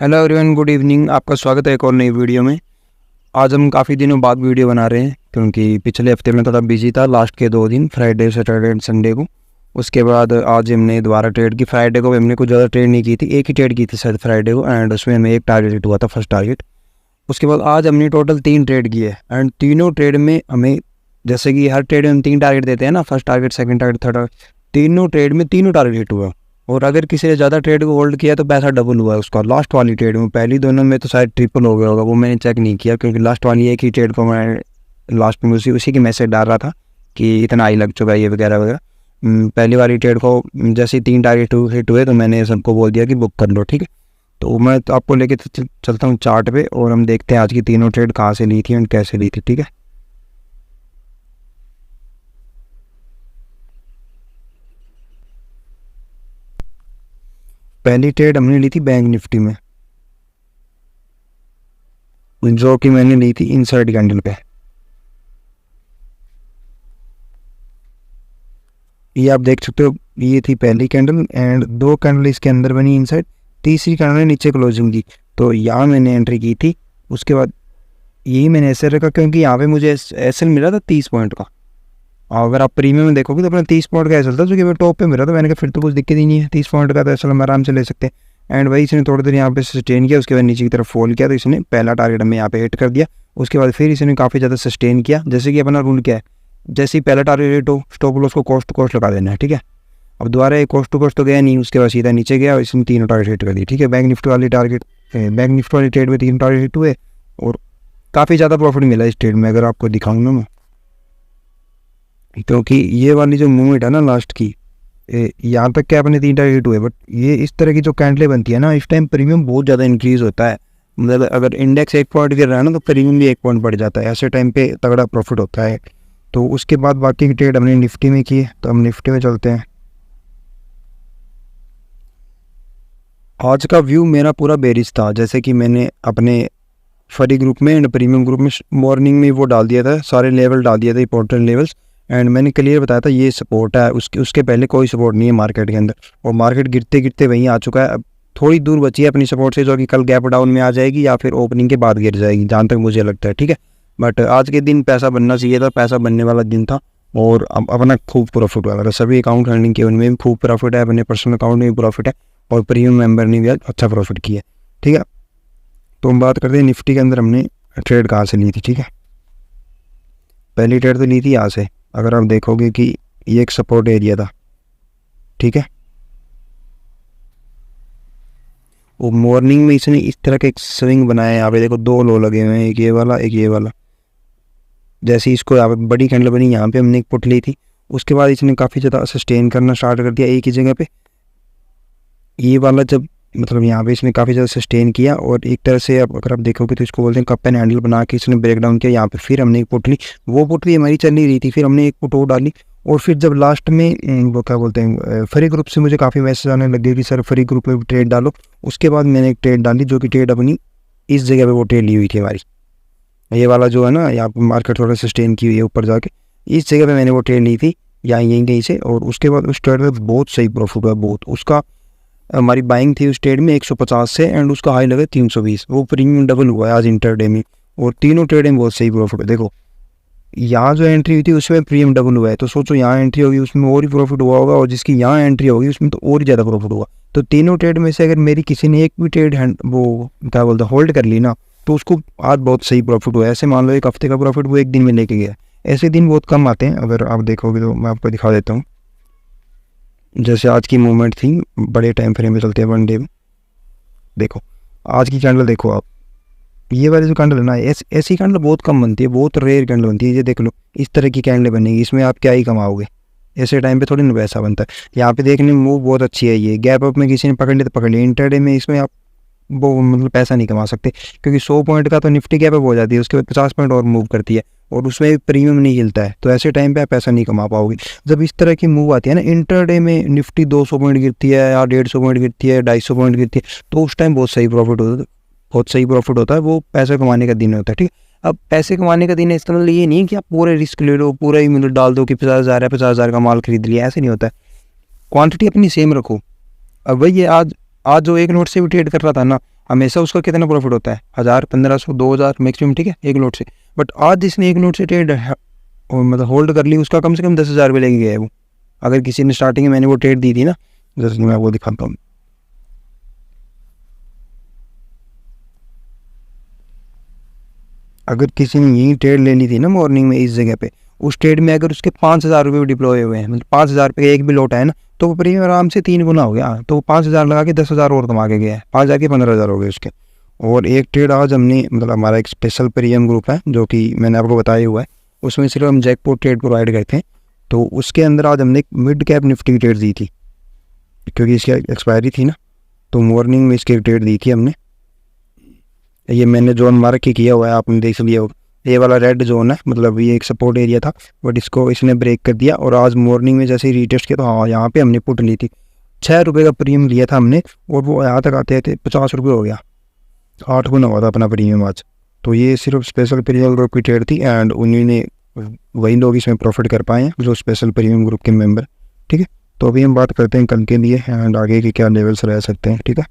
Hello everyone, good evening. आपका स्वागत है एक और नई वीडियो में। आज हम काफ़ी दिनों बाद वीडियो बना रहे हैं क्योंकि पिछले हफ्ते में थोड़ा बिजी था। लास्ट के 2 दिन फ्राइडे सैटरडे एंड संडे को। उसके बाद आज हमने दोबारा ट्रेड की। फ्राइडे को हमने कुछ ज़्यादा ट्रेड नहीं की थी, एक ही ट्रेड की थी शायद फ्राइडे को, एंड उसमें हमें एक टारगेट हिट हुआ था, फर्स्ट टारगेट। उसके बाद आज हमने टोटल 3 ट्रेड किए एंड तीनों ट्रेड में हमें, जैसे कि हर ट्रेड में हम 3 टारगेट देते हैं ना, first target, second target, third target, तीनों ट्रेड में तीनों टारगेट हिट हुआ। और अगर किसी ने ज़्यादा ट्रेड को होल्ड किया तो पैसा डबल हुआ है उसका। लास्ट वाली ट्रेड में, पहली दोनों में तो शायद ट्रिपल हो गया होगा, वो मैंने चेक नहीं किया क्योंकि लास्ट वाली एक ही ट्रेड को मैं लास्ट में उसी की मैसेज डाल रहा था कि इतना आई लग चुका है ये वगैरह वगैरह। पहली वाली ट्रेड को जैसे ही 3 टारगेट हिट हुए तो मैंने सबको बोल दिया कि बुक कर लो, ठीक है। तो मैं तो आपको लेके चलता हूँ चार्ट पे और हम देखते हैं आज की तीनों ट्रेड कहाँ से ली थी एंड कैसे ली थी, ठीक है। पहली ट्रेड हमने ली थी बैंक निफ्टी में, जो कि मैंने ली थी इनसाइड कैंडल पे। ये आप देख सकते हो, ये थी पहली कैंडल एंड 2 कैंडल इसके अंदर बनी इनसाइड, तीसरी कैंडल नीचे क्लोजिंग की। तो यहाँ मैंने एंट्री की थी। उसके बाद यही मैंने ऐसे रखा क्योंकि यहाँ पे मुझे एसएल मिला था 30 पॉइंट का। और अगर आप प्रीमियम में देखोगे तो अपना 30 पॉइंट का एसएल था, जो कि मैं टॉप पे मिला था। मैंने कहा फिर तो कुछ दिक्कत ही नहीं है, 30 पॉइंट का तो एसएल हम आराम से ले सकते हैं। एंड वही इसने थोड़ी देर यहाँ पे सस्टेन किया, उसके बाद नीचे की तरफ फॉल किया, तो इसने पहला टारगेट हमें यहाँ पे हिट कर दिया। उसके बाद फिर इसने काफ़ी ज़्यादा सस्टेन किया। जैसे कि अपना रूल क्या है, जैसे ही पहला टारगेट हिट हो, स्टॉप लॉस को कॉस्ट टू कॉस्ट लगा देना है, ठीक है। अब दोबारा एक कॉस्ट टू कॉस्ट तो गया नहीं, उसके बाद सीधा नीचे गया और इसने तीनों टारगेट हिट कर दिए, ठीक है। बैंक निफ्टी वाली ट्रेड में 3 टारगेट हिट हुए और काफ़ी ज़्यादा प्रॉफिट मिला इस ट्रेड में। अगर आपको दिखाऊँ ना मैं, क्योंकि ये वाली जो मूवमेंट है ना लास्ट की, यहाँ तक क्या अपने 3 टारगेट हिट हुए, बट ये इस तरह की जो कैंडलें बनती है ना, इस टाइम प्रीमियम बहुत ज़्यादा इंक्रीज़ होता है। मतलब अगर इंडेक्स 1 पॉइंट गिर रहा है ना तो प्रीमियम भी 1 पॉइंट बढ़ जाता है। ऐसे टाइम पे तगड़ा प्रॉफिट होता है। तो उसके बाद बाकी की ट्रेड हमने निफ्टी में की, तो हम निफ्टी में चलते हैं। आज का व्यू मेरा पूरा बेरिश था, जैसे कि मैंने अपने फरी ग्रुप में एंड प्रीमियम ग्रुप में मॉर्निंग में वो डाल दिया था, सारे लेवल डाल दिया था, इंपॉर्टेंट लेवल्स। एंड मैंने क्लियर बताया था ये सपोर्ट है, उसके पहले कोई सपोर्ट नहीं है मार्केट के अंदर। और मार्केट गिरते गिरते वहीं आ चुका है। अब थोड़ी दूर बची है अपनी सपोर्ट से, जो कि कल गैप डाउन में आ जाएगी या फिर ओपनिंग के बाद गिर जाएगी, जहाँ तक मुझे लगता है, ठीक है। बट आज के दिन पैसा बनना चाहिए था, पैसा बनने वाला दिन था और अपना खूब प्रॉफिट हुआ। अगर सभी अकाउंट रनिंग के उनमें भी खूब प्रॉफिट है, अपने पर्सनल अकाउंट में भी प्रॉफिट है और प्रीमियम मेंबर ने भी अच्छा प्रॉफिट किया, ठीक है। तो हम बात करते हैं निफ्टी के अंदर हमने ट्रेड कहाँ से ली थी, ठीक है। पहली ट्रेड तो ली थी यहाँ से। अगर आप देखोगे कि ये एक सपोर्ट एरिया था, ठीक है। वो मॉर्निंग में इसने इस तरह का एक स्विंग बनाया है। यहाँ पे देखो 2 लो लगे हुए हैं, एक ये वाला एक ये वाला। जैसे ही इसको यहाँ पे बड़ी कैंडल बनी, यहाँ पे हमने एक पुट ली थी। उसके बाद इसने काफ़ी ज़्यादा सस्टेन करना स्टार्ट कर दिया एक ही जगह पे। ये वाला जब मतलब यहाँ पे इसने काफ़ी ज़्यादा सस्टेन किया और एक तरह से अब अगर आप देखोगे तो इसको बोलते हैं कप एंड हैंडल बना के इसने ब्रेक डाउन किया। यहाँ पे फिर हमने एक पुट ली, वो पुट भी हमारी चल नहीं रही थी, फिर हमने एक पुट और डाली। और फिर जब लास्ट में वो क्या बोलते हैं, फ्री ग्रुप से मुझे काफ़ी मैसेज आने लगे कि सर फ्री ग्रुप में भी ट्रेड डालो। उसके बाद मैंने एक ट्रेड डाली, जो कि ट्रेड अपनी इस जगह पर वो ट्रेड ली हुई थी हमारी। ये वाला जो है ना, यहाँ पर मार्केट थोड़ा सस्टेन की हुई है ऊपर जाके, इस जगह पर मैंने वो ट्रेड ली थी यहीं कहीं से। और उसके बाद उस ट्रेड में बहुत सही प्रॉफिट हुआ, बहुत। उसका हमारी बाइंग थी उस ट्रेड में 150 से एंड उसका हाई लगा 320। वो प्रीमियम डबल हुआ है आज इंटरडे में और तीनों ट्रेड में बहुत सही प्रॉफिट है। देखो यहाँ जो एंट्री हुई थी उसमें प्रीमियम डबल हुआ है, तो सोचो यहाँ एंट्री होगी उसमें और ही प्रॉफिट हुआ होगा, और जिसकी यहाँ एंट्री होगी उसमें तो और ही ज़्यादा प्रॉफिट होगा। तो तीनों ट्रेड में से अगर मेरी किसी ने एक भी ट्रेड वो क्या बोलते होल्ड कर ली ना, तो उसको आज बहुत सही प्रॉफिट हुआ है। ऐसे मान लो एक हफ्ते का प्रॉफिट वो एक दिन में लेके गया। ऐसे दिन बहुत कम आते हैं। अगर आप देखोगे तो मैं आपको दिखा देता हूँ। जैसे आज की मूवमेंट थी, बड़े टाइम फ्रेम में चलते हैं, 1 डे में। देखो आज की कैंडल देखो आप, ये वाली जो कैंडल है ना, ऐसी कैंडल बहुत कम बनती है, बहुत रेयर कैंडल बनती है। ये देख लो इस तरह की कैंडल बनेगी, इसमें आप क्या ही कमाओगे। ऐसे टाइम पे थोड़ी ना पैसा बनता है। यहाँ पे देखने में मूव बहुत अच्छी है। ये गैप अप में किसी ने पकड़ लिया तो पकड़ लिया, इंटरडे में इसमें आप वो मतलब पैसा नहीं कमा सकते, क्योंकि 100 पॉइंट का तो निफ्टी गैप अप हो जाती है, उसके बाद 50 पॉइंट और मूव करती है और उसमें प्रीमियम नहीं हिलता है। तो ऐसे टाइम पे आप पैसा नहीं कमा पाओगे। जब इस तरह की मूव आती है ना, इंटरडे में निफ्टी 200 पॉइंट गिरती है या 150 पॉइंट गिरती है, 250 पॉइंट गिरती है, तो उस टाइम बहुत सही प्रॉफिट होता है, बहुत सही प्रॉफिट होता है। वो पैसा कमाने का दिन होता है, ठीक है। अब पैसे कमाने का दिन है, इसका मतलब ये नहीं कि आप पूरे रिस्क ले लो, पूरा ही मतलब डाल दो कि 50,000 है, 50,000 का माल खरीद लिया, ऐसे नहीं होता है। क्वांटिटी अपनी सेम रखो। अब वही है, आज आज जो एक नोट से भी ट्रेड कर रहा था ना, हमेशा उसका कितना प्रॉफिट होता है, 1000, 1500, 2000 मैक्सिमम, ठीक है, एक नोट से। बट आज जिसने एक नोट से ट्रेड मतलब होल्ड कर ली, उसका कम से कम 10,000 रुपये लेके गया है वो। अगर किसी ने स्टार्टिंग में मैंने वो ट्रेड दी थी ना, जैसे मैं वो दिखाता हूँ, अगर किसी ने यही ट्रेड लेनी थी ना मॉर्निंग में इस जगह पे, उस ट्रेड में अगर उसके 5,000 रुपये डिप्लॉय हुए हैं, मतलब 5,000 रुपये का एक भी लौटा है ना, तो वो प्रीमियम आराम से 3 गुना हो गया। तो 5,000 लगा के 10,000 और कमा के गया है, 5,000 के 15,000 हो गए उसके। और एक ट्रेड आज हमने, मतलब हमारा एक स्पेशल प्रीमियम ग्रुप है जो कि मैंने आपको बताया हुआ है, उसमें सिर्फ हम जैकपॉट ट्रेड प्रोवाइड करते हैं। तो उसके अंदर आज हमने एक मिड कैप निफ्टी की ट्रेड दी थी, क्योंकि इसकी एक्सपायरी थी ना, तो मॉर्निंग में इसकी ट्रेड दी थी हमने। ये मैंने जोन मार्क ही किया हुआ है, आपने देख लिया होगा, ये वाला रेड जोन है, मतलब ये एक सपोर्ट एरिया था, बट इसको इसने ब्रेक कर दिया। और आज मॉर्निंग में जैसे ही रीटेस्ट किया, तो हाँ यहाँ पे हमने पुट ली थी, 6 रुपये का प्रीमियम लिया था हमने, और वो यहाँ तक आते थे 50 रुपये हो गया, 8 गुना हुआ था अपना प्रीमियम आज। तो ये सिर्फ स्पेशल प्रीमियम ग्रुप की ट्रेड थी, एंड उन्हीं ने, वही लोग इसमें प्रॉफिट कर पाए हैं जो स्पेशल प्रीमियम ग्रुप के मेंबर। ठीक है, तो अभी हम बात करते हैं कल के लिए एंड आगे के क्या लेवल्स रह सकते हैं। ठीक है,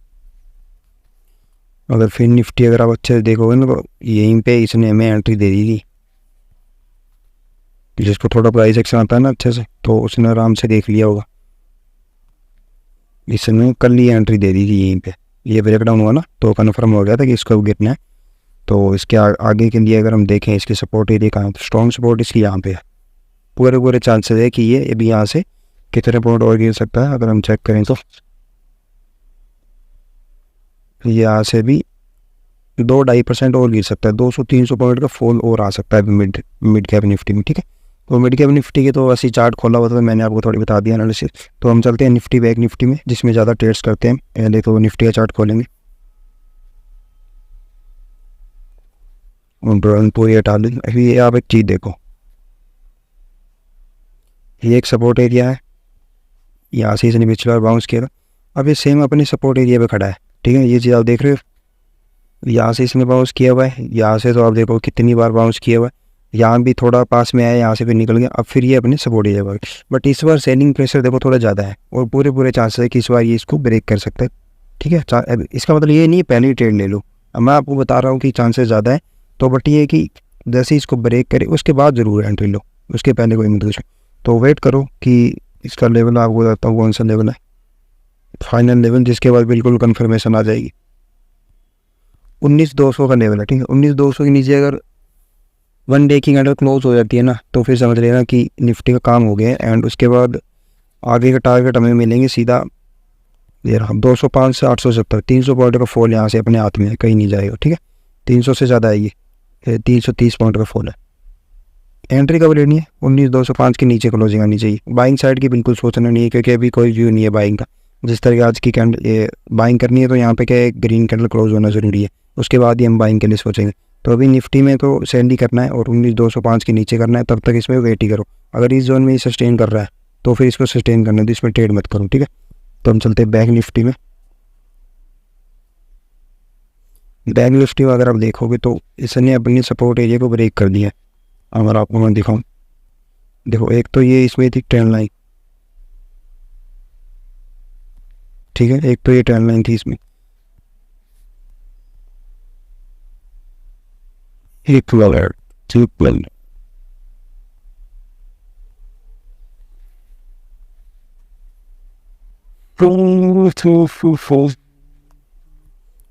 अगर फिर निफ्टी अगर आप अच्छे से देखोगे ना, तो यहीं पे इसने हमें एंट्री दे दी थी, जिसको थोड़ा प्राइस एक्शन आता है ना अच्छे से, तो उसने आराम से देख लिया होगा, इसने कल ही एंट्री दे दी थी यहीं पे। ये ब्रेक डाउन हुआ ना, तो कन्फर्म हो गया था कि इसको गिरना है। तो इसके आगे के लिए अगर हम देखें, इसके सपोर्ट एरिया कहाँ, तो स्ट्रॉन्ग सपोर्ट इसकी यहाँ पे है, पूरे पूरे चांसेस है कि ये अभी यहाँ से कितने पॉइंट और गिर सकता है। अगर हम चेक करें तो यहाँ से भी 2-2.5% और गिर सकता है, 200-300 पॉइंट का फॉल और आ सकता है मिड कैप निफ्टी में। ठीक है, तो मिड कैप निफ्टी के तो ऐसी चार्ट खोला हुआ था, तो मैंने आपको थोड़ी बता दिया एनालिसिस। तो हम चलते हैं निफ्टी बैक निफ्टी में, जिसमें ज़्यादा ट्रेड्स करते हैं। पहले तो निफ्टी का चार्ट खोलेंगे, पूरी हटा लेंगे। अभी ये आप एक चीज़ देखो, ये एक सपोर्ट एरिया है, यहाँ से इसने पिछला बार बाउंस किया था, अब ये सेम अपने सपोर्ट एरिया पे खड़ा है। ठीक है, ये चीज़ आप देख रहे हो, यहाँ से इसने बाउंस किया हुआ है, यहाँ से तो आप देखो कितनी बार बाउंस किया हुआ है, यहाँ भी थोड़ा पास में आया, यहाँ से फिर निकल गया, अब फिर ये अपने सपोर्ट एरिया पर। बट इस बार सेलिंग प्रेशर देखो थोड़ा ज़्यादा है, और पूरे पूरे चांसेस है कि इस बार ये इसको ब्रेक कर सकता है। ठीक है, इसका मतलब ये नहीं पहले ही ट्रेड ले लो, अब मैं आपको बता रहा हूँ कि चांसेस ज़्यादा है। तो बट ये कि जैसे इसको ब्रेक करे उसके बाद ज़रूर एंट्री लो, उसके पहले कोई मत कुछ। तो वेट करो कि इसका लेवल आपको बताता हूँ कौन सा लेवल है, फाइनल लेवल, जिसके बाद बिल्कुल कन्फर्मेशन आ जाएगी। 19,200 का लेवल है। ठीक है, 19,200 के नीचे अगर 1 डे की कैंडल क्लोज हो जाती है ना, तो फिर समझ लेना कि निफ्टी का काम हो गया है। एंड उसके बाद आगे का टारगेट हमें मिलेंगे सीधा ये रहा, 205 से 870, 300 पॉइंट का फॉल यहाँ से अपने हाथ में है, कहीं नहीं जाएगा। ठीक है, 300 से ज़्यादा है, ये 330 पॉइंट का फॉल है। एंट्री कब लेनी है, 19,205 के नीचे क्लोजिंग आनी चाहिए। बाइंग साइड की बिल्कुल सोचना नहीं है, क्योंकि अभी कोई व्यू नहीं है बाइंग का। जिस तरह की आज की कैंडल बाइंग करनी है, तो यहाँ पे क्या है, ग्रीन कैंडल क्लोज होना ज़रूरी है, उसके बाद ही हम बाइंग के लिए सोचेंगे। तो अभी निफ्टी में तो सेल ही करना है और 19,205 के नीचे करना है, तब तक इसमें वेट ही करो। अगर इस जोन में सस्टेन कर रहा है तो फिर इसको सस्टेन करना है, तो इसमें ट्रेड मत करो। ठीक है, तो हम चलते हैं बैंक निफ्टी में। बैंक निफ्टी में अगर आप देखोगे तो इसने अपनी सपोर्ट एरिया को ब्रेक कर दिया है। अगर आपको मैं दिखाऊँ, देखो एक तो ये इसमें थी ट्रेंड लाइन, ठीक है, एक तो ये ट्रेंड लाइन थी इसमें, एक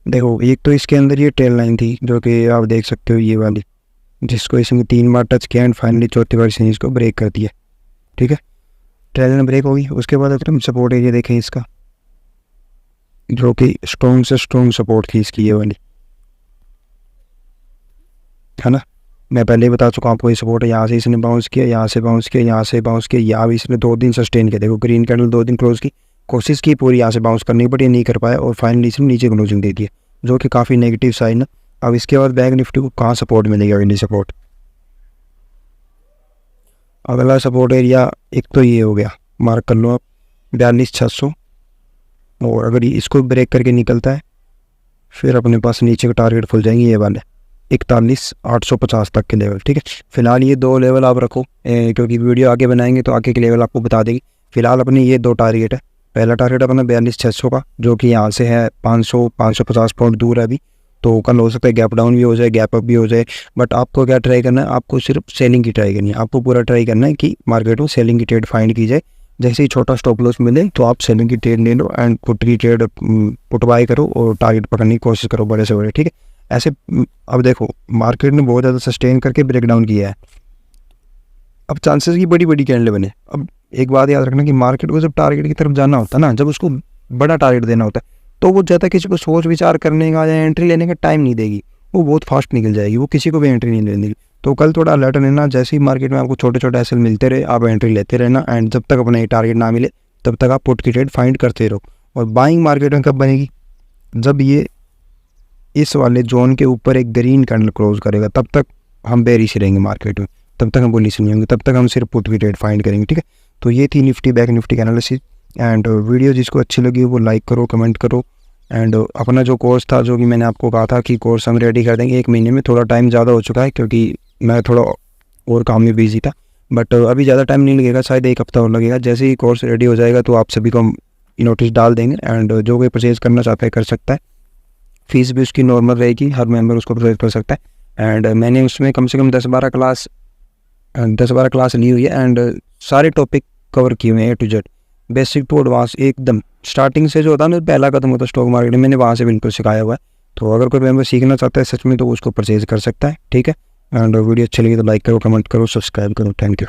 देखो एक तो इसके अंदर ये ट्रेल लाइन थी, जो कि आप देख सकते हो ये वाली, जिसको इसमें 3 बार टच किया एंड फाइनली चौथी बार इसने इसको ब्रेक कर दिया। ठीक है, ट्रेल लाइन ब्रेक होगी। उसके बाद अगर हम सपोर्ट एरिया देखें इसका, जो कि स्ट्रॉन्ग से स्ट्रॉन्ग सपोर्ट थी इसकी, ये वाली है ना, मैं पहले ही बता चुका हूँ आपको, ये सपोर्ट है। यहाँ से इसने बाउंस किया, यहाँ से बाउंस किया, यहाँ से बाउंस किया, यहाँ भी इसने 2 दिन सस्टेन किया। देखो ग्रीन कैंडल 2 दिन क्लोज की कोशिश की पूरी, यहाँ से बाउंस करनी, बट ये नहीं कर पाया और फाइनली इसने नीचे क्लोजिंग दे दिया, जो कि काफ़ी नेगेटिव साइन है। अब इसके बाद बैंक निफ्टी को कहाँ सपोर्ट मिलेगा, इंडी सपोर्ट। अगला सपोर्ट एरिया एक तो ये हो गया, मार्क कर लो आप, 42,600। और अगर इसको ब्रेक करके निकलता है, फिर अपने पास नीचे का टारगेट खुल जाएंगे ये वाले 41,850 तक के लेवल। ठीक है, फिलहाल ये 2 लेवल आप रखो, क्योंकि वीडियो आगे बनाएंगे तो आगे के लेवल आपको बता देगी। फिलहाल अपनी ये 2 टारगेट है, पहला टारगेट अपना 42,600 का, जो कि यहाँ से है 550 पॉइंट दूर है अभी। तो कल हो सकता है गैप डाउन भी हो जाए, गैप अप भी हो जाए, बट आपको क्या ट्राई करना है, आपको सिर्फ सेलिंग की ट्राई करनी है। आपको पूरा ट्राई करना है कि मार्केट में सेलिंग की ट्रेड फाइंड की जाए। जैसे ही छोटा स्टॉप लॉस मिले तो आप सेलिंग की ट्रेड ले लो एंड पुट की ट्रेड पुट बाय करो और टारगेट पकड़ने की कोशिश करो बड़े से बड़े, ठीक है। ऐसे अब देखो मार्केट ने बहुत ज़्यादा सस्टेन करके ब्रेक डाउन किया है, अब चांसेस की बड़ी बड़ी कैंडल बने। अब एक बात याद रखना कि मार्केट को जब टारगेट की तरफ जाना होता है ना, जब उसको बड़ा टारगेट देना होता है, तो वो ज़्यादा किसी को सोच विचार करने का या एंट्री लेने का टाइम नहीं देगी, वो बहुत फास्ट निकल जाएगी, वो किसी को भी एंट्री नहीं लेने देगी। तो कल थोड़ा अलर्ट रहना, जैसे ही मार्केट में आपको छोटे छोटे एसएल मिलते रहे आप एंट्री लेते रहना, एंड जब तक अपना ये टारगेट ना मिले तब तक आप पुट की ट्रेड फाइंड करते रहो। और बाइंग मार्केट में कब बनेगी, जब ये इस वाले जोन के ऊपर एक ग्रीन कैंडल क्लोज करेगा, तब तक हम बेरिश रहेंगे मार्केट में, तब तक हम बुलिश नहीं होंगे, तब तक हम सिर्फ पुट की ट्रेड फाइंड करेंगे, ठीक है। तो ये थी निफ्टी बैंक निफ्टी का एनालिसिस। एंड वीडियो जिसको अच्छी लगी वो लाइक करो, कमेंट करो। एंड अपना जो कोर्स था, जो कि मैंने आपको कहा था कि कोर्स हम रेडी कर देंगे 1 महीने में, थोड़ा टाइम ज़्यादा हो चुका है क्योंकि मैं थोड़ा और काम में बिजी था, बट अभी ज़्यादा टाइम नहीं लगेगा, शायद 1 हफ्ता और लगेगा। जैसे ही कोर्स रेडी हो जाएगा तो आप सभी को हम नोटिस डाल देंगे, एंड जो कोई परचेज़ करना चाहता है कर सकता है। फीस भी उसकी नॉर्मल रहेगी, हर मेंबर उसको परचेज कर सकता है। एंड मैंने उसमें कम से कम 10-12 क्लास ली हुई है, एंड सारे टॉपिक कवर किए हुए हैं A to Z, basic to advance, एकदम स्टार्टिंग से जो होता है ना पहला कदम होता है स्टॉक मार्केट में, मैंने वहाँ से बिल्कुल सिखाया हुआ है। तो अगर कोई मेंबर सीखना चाहता है सच में तो उसको परचेज कर सकता है, ठीक है। एंड वीडियो अच्छी लगी तो लाइक करो, कमेंट करो, सब्सक्राइब करो। Thank you.